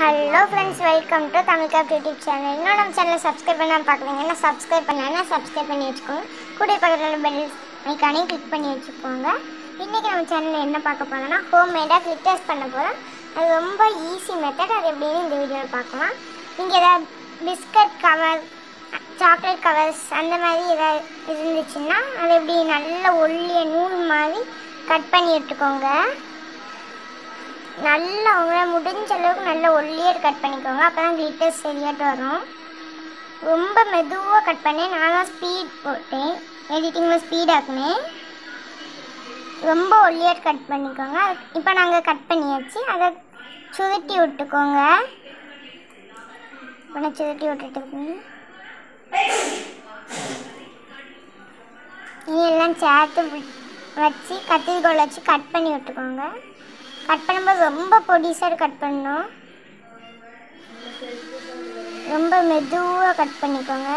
Hello friends, welcome to Tamil craft YouTube channel. இன்னும் நம்ம சேனலை சப்ஸ்கிரைப் பண்ணால் பார்க்குறீங்கன்னா சப்ஸ்கிரைப் பண்ணி வச்சுக்கோங்க. கூட பக்கத்தில் பெல் ஐக்கானையும் கிளிக் பண்ணி வச்சுக்கோங்க. இன்றைக்கி நம்ம சேனலில் என்ன பார்க்க போகிறோம்னா ஹோம்மேடாக கிளிட்டர்ஸ் பண்ண போகிறோம். அது ரொம்ப ஈஸி மெத்தட். அது எப்படின்னு இந்த வீடியோவில் பார்க்கலாம். நீங்கள் ஏதாவது பிஸ்கட் கவர், சாக்லேட் கவர்ஸ் அந்த மாதிரி ஏதாவது இருந்துச்சுன்னா அது எப்படி நல்ல ஒல்லிய நூல் மாதிரி கட் பண்ணி எடுத்துக்கோங்க. நல்லா உங்களால் முடிஞ்ச அளவுக்கு நல்ல ஒல்லியாக கட் பண்ணிக்கோங்க. அப்போ தான் கிளிட்டர்ஸ் சரியாட்டு வரும். ரொம்ப மெதுவாக கட் பண்ணேன். நானும் ஸ்பீட் போட்டேன், எடிட்டிங்கில் ஸ்பீடாக்குனேன். ரொம்ப ஒல்லியாக கட் பண்ணிக்கோங்க. இப்போ நாங்கள் கட் பண்ணியாச்சு. அதை சுருட்டி விட்டுக்கோங்க. இப்போ நான் சுருட்டி விட்டுட்டு இனி எல்லாம் சேர்த்து வச்சு கத்திரிக்கோல் வச்சு கட் பண்ணி விட்டுக்கோங்க. கட் பண்ணும்போது ரொம்ப பொடிசாக கட் பண்ணணும். ரொம்ப மெதுவாக கட் பண்ணிக்கோங்க.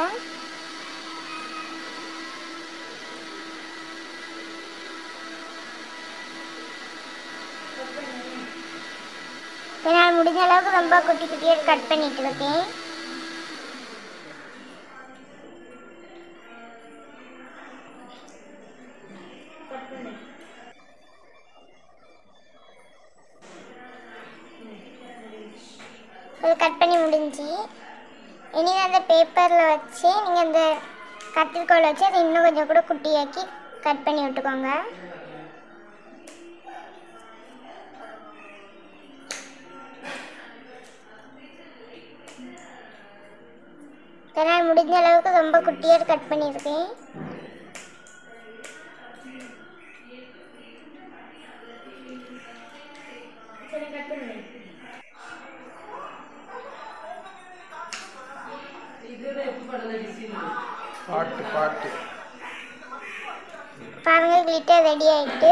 நான் முடிஞ்ச அளவுக்கு ரொம்ப குட்டி குட்டியாக கட் பண்ணிட்டு இருக்கேன். அது கட் பண்ணி முடிஞ்சு இனி அந்த பேப்பரில் வச்சு நீங்கள் அந்த கத்திரிக்கோல் வச்சு அதை இன்னும் கொஞ்சம் கூட குட்டியாக்கி கட் பண்ணி விட்டுக்கோங்க. நான் முடிஞ்ச அளவுக்கு ரொம்ப குட்டியாக கட் பண்ணியிருக்கேன். பாருங்க, கிளிட்டர் ரெடி ஆயிட்டு.